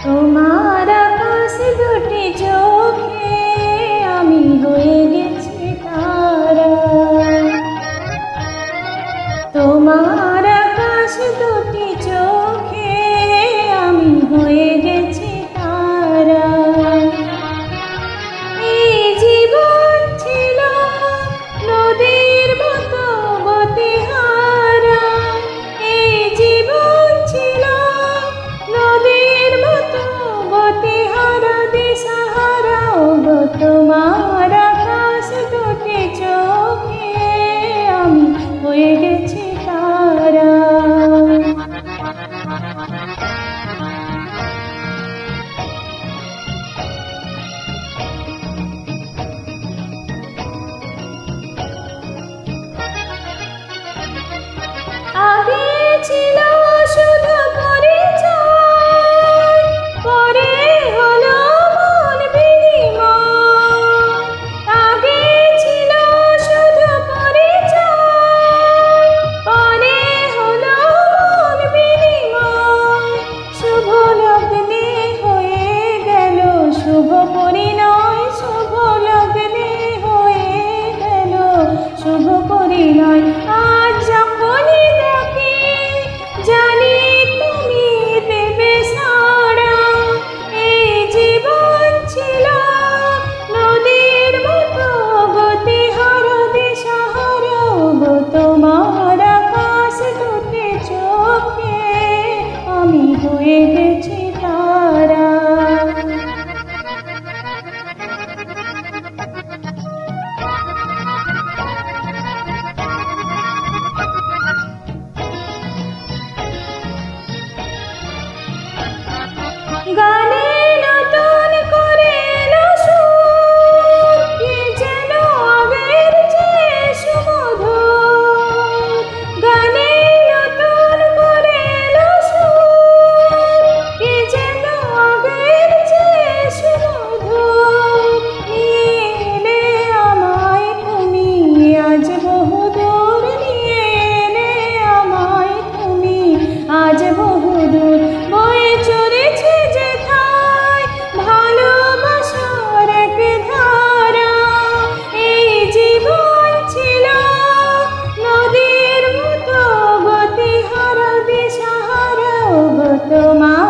তোমার আকাশ দুটি চোখে আমি হয়ে গেছি তারা। তোমার আকাশ দুটি চোখে আমি হয়ে গেছি তারা। এই জীবন ছিল নদীর মতো গতিহারা। এই জীবন ছিল নদীর মতো গতিহারা দিশাহারা। ওগো তোমার আকাশ দুটি চোখে আমি হয়ে গেছি তারা। আগে ছিল শুধু পরিচয়, পরে হলো মন বিনিময়। আগে ছিল শুধু পরিচয়, পরে হলো মন বিনিময়। শুভ লগ্নে হয়ে গেল শুভ পরিণয়। শুভ লগ্নে হয়ে গেল শুভ পরিণয়। আজ যখনই দেখি জানি তুমি দেবে সাড়া। এই জীবন ছিল নদীর মতো গতিহারা দিশাহারা। ওগো তোমার আকাশ দুটি চোখে আমি হয়ে গেছি তারা। গানে নতুন করে এলো সুর, কি যেন আগের চেয়ে সুমধুর। গানে নতুন করে এলো সুর, কি যেন আগের চেয়ে সুমধুর। নিয়ে এলে আমায় তুমি আজ বহুদূর। নিয়ে এলে আমায় তুমি আজ বহুদূর। বয়ে চলেছে যেথায় ভালোবাসার এক ধারা। এই জীবন ছিল নদীর মতো গতিহারা দিশাহারা। ওগো তোমার